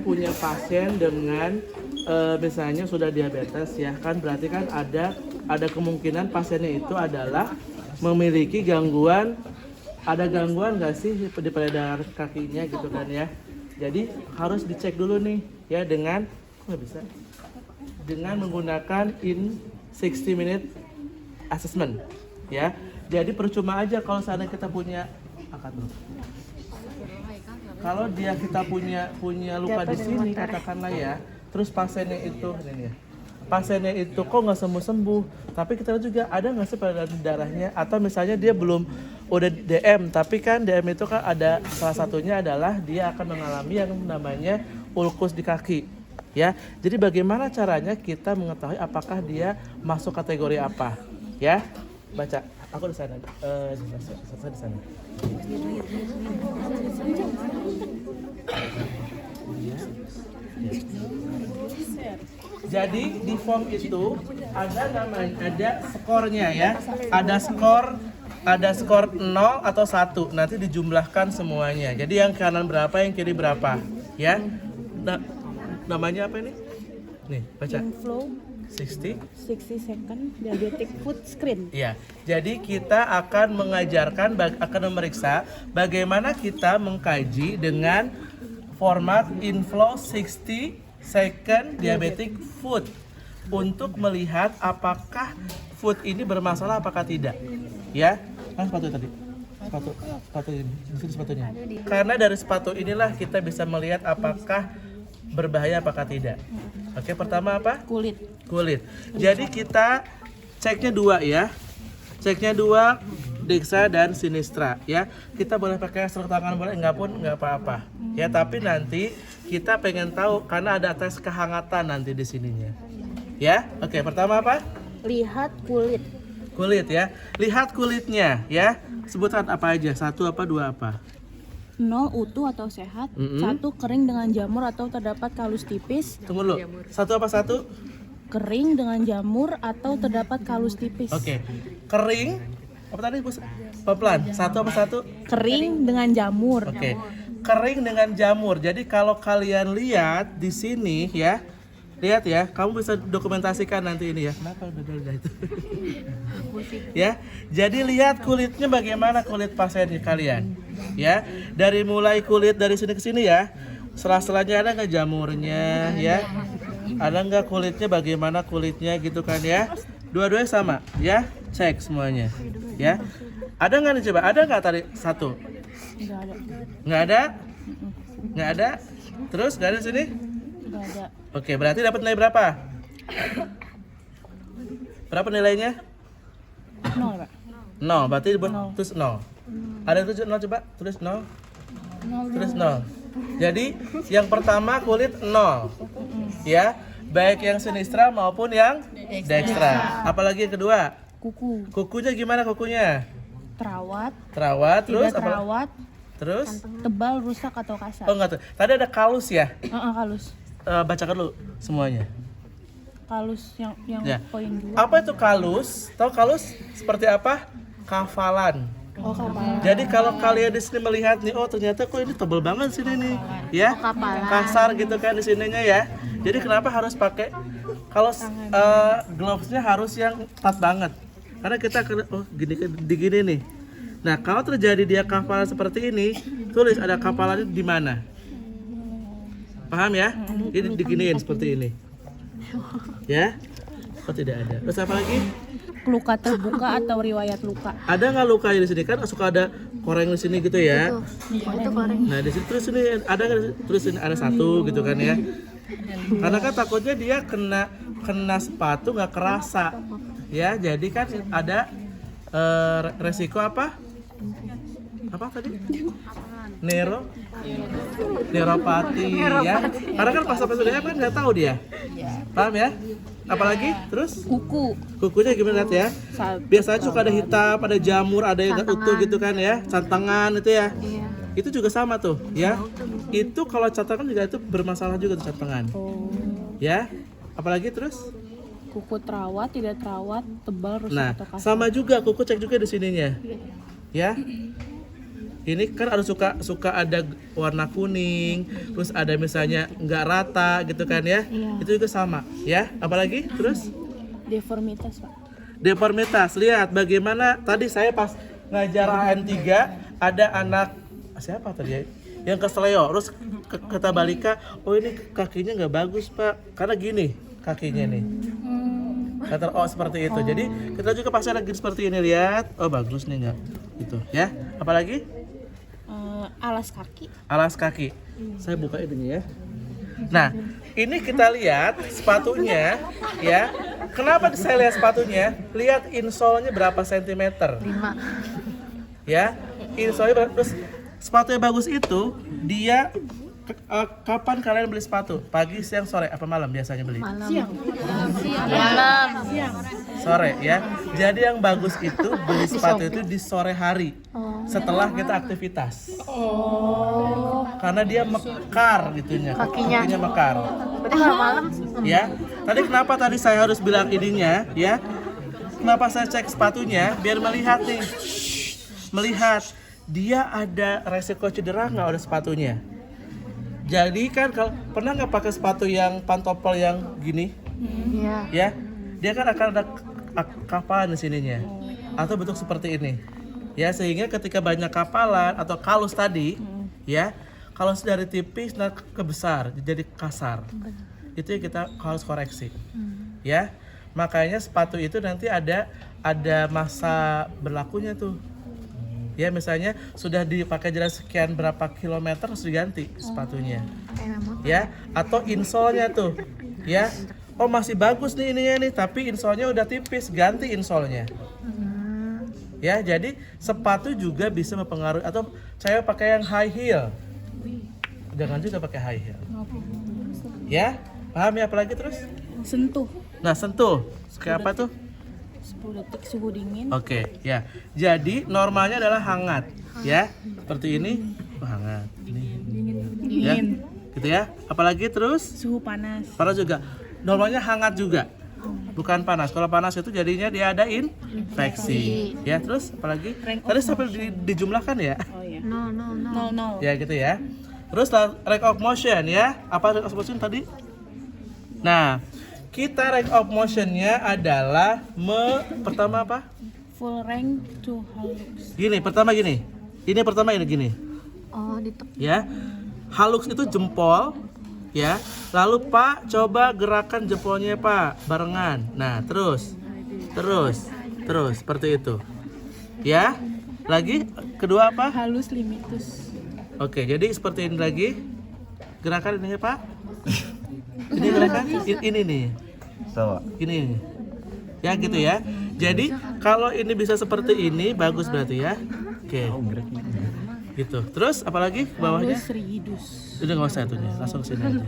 punya pasien dengan misalnya sudah diabetes ya kan, berarti kan ada kemungkinan pasiennya itu adalah memiliki gangguan, ada gangguan nggak sih di peredaran kakinya gitu kan ya. Jadi harus dicek dulu nih ya dengan nggak bisa dengan menggunakan in 60 minute assessment ya. Jadi percuma aja kalau seandainya kita punya angkat dulu. Kalau kita punya luka di sini katakanlah ya, terus pasiennya itu ini ya, pasiennya itu kok nggak sembuh, tapi kita juga ada nggak sih peredaran darahnya, atau misalnya dia belum udah DM, tapi kan DM itu kan ada salah satunya adalah dia akan mengalami yang namanya ulkus di kaki ya. Jadi bagaimana caranya kita mengetahui apakah dia masuk kategori apa ya? Baca, aku di sana, saya di sana. Jadi di form itu ada skornya ya. Ada skor 0 atau 1. Nanti dijumlahkan semuanya. Jadi yang kanan berapa, yang kiri berapa, ya. Namanya apa ini? Nih, baca. Inflow 60 second diabetic foot screen. Iya. Jadi kita akan mengajarkan, akan memeriksa bagaimana kita mengkaji dengan format inflow 60 second diabetic foot untuk melihat apakah foot ini bermasalah apakah tidak. Ya. Sepatu tadi. Sepatu ini. Di sini sepatunya. Karena dari sepatu inilah kita bisa melihat apakah berbahaya apakah tidak. Oke, pertama apa? Kulit. Jadi kita ceknya 2 ya. Ceknya 2 Dexa dan Sinistra ya. Kita boleh pakai sarung tangan, boleh enggak pun enggak apa-apa. Ya, tapi nanti kita pengen tahu karena ada tes kehangatan nanti di sininya. Ya. Oke, pertama apa? Lihat kulit. Kulit ya. Lihat kulitnya ya. Sebutkan apa aja? 1 apa 2 apa? 0 utuh atau sehat, 1 kering dengan jamur atau terdapat kalus tipis. Tunggu dulu. 1 apa 1? Kering dengan jamur atau terdapat kalus tipis. Oke. Kering. Apa tadi? Pelan. 1 apa 1? Kering dengan jamur. Oke. Kering dengan jamur. Jadi kalau kalian lihat di sini ya. Lihat ya, kamu bisa dokumentasikan nanti ini ya. Kenapa udah itu? Ya. Jadi lihat kulitnya bagaimana kulit pasien kalian. Ya. Dari mulai kulit dari sini ke sini ya. Sela-selanya ada nggak jamurnya ya? Ada nggak kulitnya, bagaimana kulitnya gitu kan ya? Dua-duanya sama ya, cek semuanya ya. Ada nggak nih, coba ada nggak tadi 1? Nggak ada. Terus nggak ada di sini? Nggak ada. Oke, berarti dapat nilai berapa? Berapa nilainya? 0, Pak. 0, berarti tulis 0. Ada yang tulis 0, coba tulis 0. Tulis 0. Jadi yang pertama kulit 0. Ya, baik yang Sinistra maupun yang Dextra. Apalagi yang kedua? Kuku. Kukunya gimana kukunya? Terawat. Terus Tidak terawat. Terus? Tebal, rusak atau kasar. Oh enggak tuh. Tadi ada kalus ya? Kalus. Bacakan dulu semuanya. Kalus yang Ya. poin 2. Apa itu kalus? Tahu kalus seperti apa? Kafalan. Oh, kapalan. Jadi kalau kalian di sini melihat nih, oh ternyata kok ini tebal banget sini nih, ya, kasar gitu kan di sininya ya. Jadi kenapa harus pakai kalau glovesnya harus yang ketat banget? Karena kita gini nih. Nah kalau terjadi dia kafalan seperti ini, tulis ada kafalannya di mana? Paham ya? Ini diginiin seperti ini. Ya? Oh tidak ada. Terus apa lagi? Luka terbuka atau riwayat luka. Ada nggak luka di sini, kan suka ada koreng di sini gitu ya? Itu koreng. Nah di sini terus ini ada nggak? Terus ini ada 1 gitu kan ya? Karena kan takutnya dia kena sepatu nggak kerasa, ya. Jadi kan ada resiko apa? Apa tadi? Neuropati ya. Karena kan pas sampai sudah kan nggak tahu dia. Paham ya? Apalagi terus kukunya gimana lihat ya? Biasanya suka ada hitam, ada jamur, ada yang nggak utuh gitu kan ya? Cantangan itu ya? Itu juga sama tuh ya. Itu kalau cantangan juga itu bermasalah juga tuh cantangan. Ya? Apalagi terus? Kuku terawat, tidak terawat, tebal, rusak Nah, atau kasar. sama juga kuku, cek juga di sininya. Ya? ini kan ada suka ada warna kuning, terus ada misalnya nggak rata gitu kan ya. Iya. Itu juga sama ya. Apalagi terus Deformitas, Pak. deformitas. Lihat bagaimana tadi saya pas ngajar HN3 ada anak siapa tadi ya? Yang kesleo, terus kata Balika, oh ini kakinya nggak bagus Pak, karena gini kakinya nih. Kata oh seperti itu. Jadi kita juga pasti lagi seperti ini, lihat, oh bagus nih nggak, gitu ya. Apalagi Alas kaki. alas kaki. Saya buka ini ya. Nah, ini kita lihat sepatunya ya. Kenapa saya lihat sepatunya? Lihat insole-nya berapa sentimeter? 5. Ya, insole berapa? Terus sepatu yang bagus itu dia kapan kalian beli sepatu? Pagi, siang, sore, apa malam biasanya beli? Siang. Malam. Sore ya. Jadi yang bagus itu beli sepatu itu di sore hari setelah kita aktivitas. Karena dia mekar gitunya. Kakinya mekar. Berarti kalau malam Ya. Tadi kenapa tadi saya harus bilang ininya ya? Kenapa saya cek sepatunya? Biar melihat nih. Melihat dia ada resiko cedera nggak ada sepatunya. Jadi kan kalau pernah nggak pakai sepatu yang pantopel yang gini? Iya. Ya, dia kan akan ada kapalan di sininya atau bentuk seperti ini ya, sehingga ketika banyak kapalan atau kalus tadi ya, kalau dari tipis ke besar jadi kasar, itu yang kita harus koreksi ya. Makanya sepatu itu nanti ada masa berlakunya tuh ya, misalnya sudah dipakai jalan sekian berapa kilometer harus diganti sepatunya ya, atau insole-nya tuh ya. Oh masih bagus nih ininya nih, tapi insole-nya udah tipis, ganti insole-nya. Ya, jadi sepatu juga bisa mempengaruhi. Atau saya pakai yang high heel, jangan juga pakai high heel. Ya, paham ya? Apalagi terus? Sentuh. Nah sentuh, kayak apa tuh? 10 detik suhu dingin. Oke, ya. Jadi normalnya adalah hangat, ya. Seperti ini, hangat. Ini, ya, Dingin. gitu ya. Apalagi terus? Suhu panas. Panas juga. Normalnya hangat juga, bukan panas. Kalau panas itu jadinya dia ada infeksi. Ya, terus apalagi? Tadi sampai dijumlahkan ya? Oh ya. No. 0. Ya gitu ya. Terus range of motion ya. Apa range of motion tadi? Nah, kita range of motionnya adalah pertama apa? Full range to halux. Gini, pertama gini. Ini pertama ini gini. Oh, dituk. Ya. Halux itu jempol. Ya, lalu Pak coba gerakan jempolnya Pak barengan. Nah, terus seperti itu. Ya, lagi kedua apa? Halus limitus. Oke, jadi seperti ini lagi gerakan ini ya Pak. Ini gerakan ini nih. Ini. Ya gitu ya. Jadi kalau ini bisa seperti ini bagus berarti ya. Oke. Gitu. Terus apalagi ke bawahnya? Halus rigidus. Udah nggak usah itunya, langsung sini aja.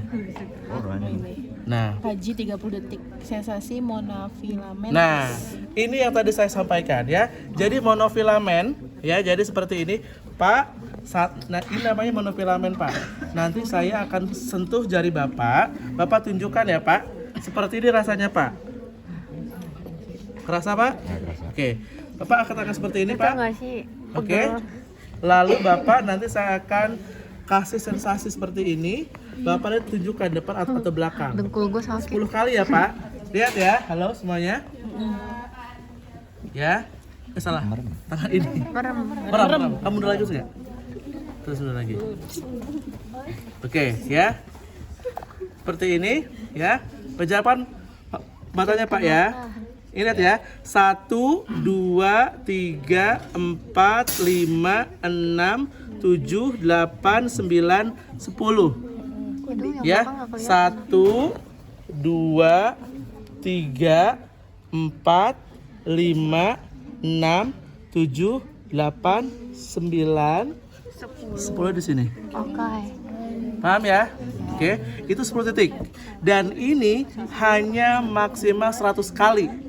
Nah, Haji 30 detik. Sensasi monofilamen. nah ini yang tadi saya sampaikan ya. Jadi monofilamen ya, jadi seperti ini Pak. Nah ini namanya monofilamen Pak. Nanti saya akan sentuh jari Bapak tunjukkan ya Pak. Seperti ini rasanya Pak. Kerasa Pak? Oke. Bapak akan seperti ini Pak. Nggak sih? Oke. Lalu Bapak nanti saya akan kasih sensasi seperti ini. Bapak lihat tunjukkan depan atau belakang. Dengkul gue sakit. 10 kali ya Pak. Lihat ya. Halo semuanya. Ya. Salah. Tangan ini. Merem. Kamu mundur lagi enggak? Terus mundur lagi. Oke, ya. Seperti ini ya. Pejapan matanya Pak ya. Ingat ya, 1, 2, 3, 4, 5, 6, 7, 8, 9, 10. Ya, 1, 2, 3, 4, 5, 6, 7, 8, 9, 10 di sini. Oke. Paham ya? Oke, itu 10 titik. Dan ini hanya maksimal 100 kali.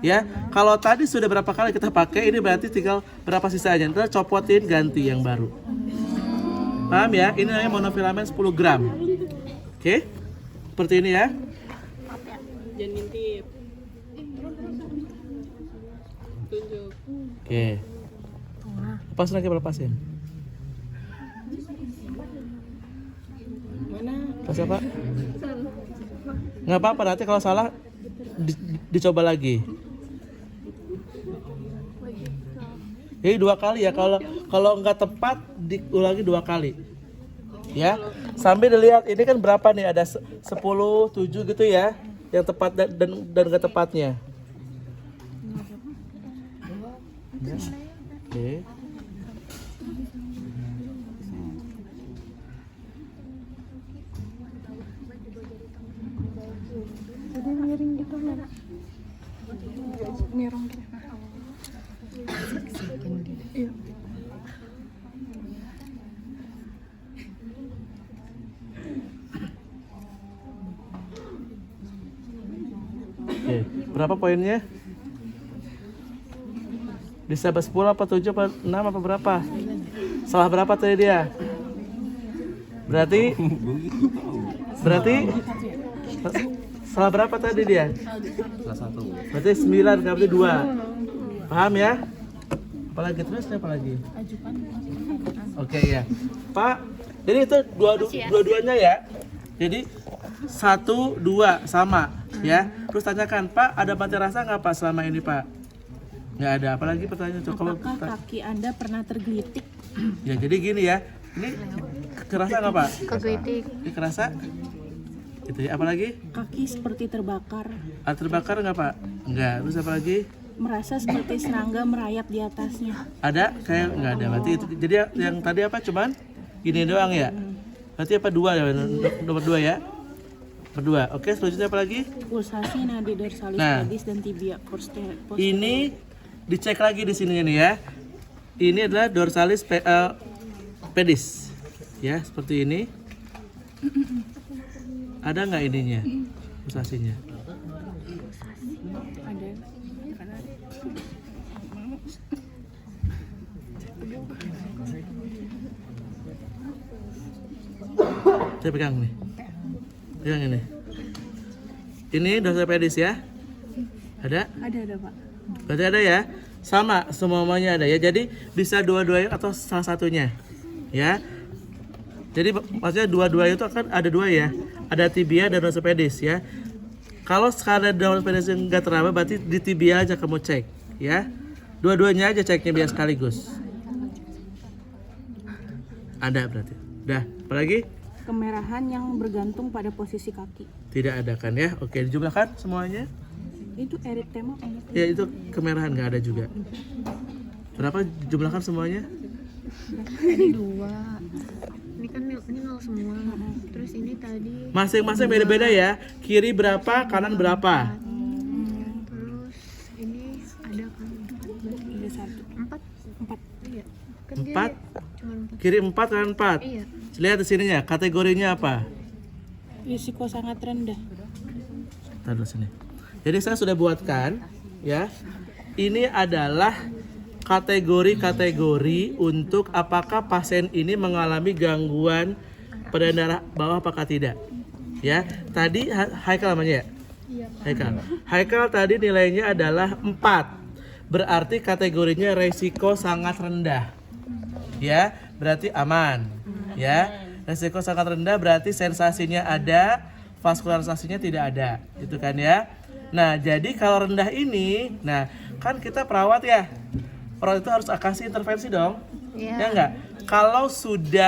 Ya, kalau tadi sudah berapa kali kita pakai, ini berarti tinggal berapa sisanya. Kita copotin ganti yang baru. Paham ya? Ini namanya monofilamen 10 gram. Oke, seperti ini ya. Jangan ngintip. Tunjuk. Oke. Lepasin lagi, lepasin. Mana? Pas apa? Nggak apa-apa, nanti kalau salah dicoba lagi. Jadi 2 kali ya, kalau nggak tepat diulangi 2 kali. Ya, sambil dilihat ini kan berapa nih, ada 10, 7 gitu ya, yang tepat dan nggak tepatnya. Ya. Oke. Udah miring gitu kan. Miring gitu. Iya. Oke, berapa poinnya? Bisa 10 apa 7 apa 6 apa berapa? Salah berapa tadi dia? Berarti salah berapa tadi dia? Salah 1. Berarti 9, berarti 2. Paham ya? Apalagi terus apalagi? Oke ya. Pak, jadi itu dua-duanya ya. Jadi 1, 2 sama ya. Terus tanyakan, Pak, ada mati rasa nggak Pak selama ini Pak? Nggak ada. Apalagi pertanyaan itu kalau Apakah kaki Anda pernah tergelitik? ya jadi gini ya. Ini kerasa nggak Pak? Kegelitik. Ini kerasa? Itu ya. Apalagi? Kaki seperti terbakar, Terbakar nggak Pak? Nggak. Terus apalagi? merasa seperti serangga merayap di atasnya. Ada? Kayak nggak ada. Berarti itu. Jadi yang tadi apa? Cuman gini doang ya. Berarti apa 2 ya? Nomor 2 ya? Berdua. Oke, selanjutnya apa lagi? Pulsasi nadi dorsalis Nah. pedis dan tibia posterior. Ini dicek lagi di sini nih ya. Ini adalah dorsalis pedis. Ya, seperti ini. Ada nggak ininya? Pulsasinya. Ada. Saya pegang nih. Pegang ini. Ini dorsalis pedis ya. Ada? Ada Pak. Berarti ada ya? Sama, semuanya ada ya. Jadi bisa dua-duanya atau salah satunya. Ya. Jadi maksudnya dua-duanya itu akan ada 2 ya. Ada tibia dan dorsalis pedis ya. Kalau sekadar dorsalis pedis yang enggak teraba, berarti di tibia aja kamu cek ya. Dua-duanya aja ceknya biar sekaligus. Ada berarti. Udah, apalagi? Kemerahan yang bergantung pada posisi kaki. Tidak ada kan ya? Oke, dijumlahkan semuanya. Itu eritema apa? Ya itu kemerahan nggak ada juga. Berapa jumlahkan semuanya? Ini 2. Ini kan ini 0 semua. Terus ini tadi Masing-masing beda-beda ya. Kiri berapa, kanan berapa? terus ini ada kan Ada 1. 4. 4. Iya. Kan dia 4. cuma 4. Kiri 4, kanan 4. Iya. Lihat di sininya, kategorinya apa? Risiko sangat rendah. Taruh sini. Jadi saya sudah buatkan ya. Ini adalah kategori-kategori untuk apakah pasien ini mengalami gangguan pada darah bawah apakah tidak. Ya. Tadi Haikal namanya ya? Iya. Haikal. Haikal tadi nilainya adalah 4. Berarti kategorinya resiko sangat rendah. Ya, berarti aman. Ya. Resiko sangat rendah berarti sensasinya ada, vaskularisasinya tidak ada. Itu kan ya. Nah, jadi kalau rendah ini, nah kan kita perawat ya. Perawat itu harus kasih intervensi dong. Iya. Ya enggak? Kalau sudah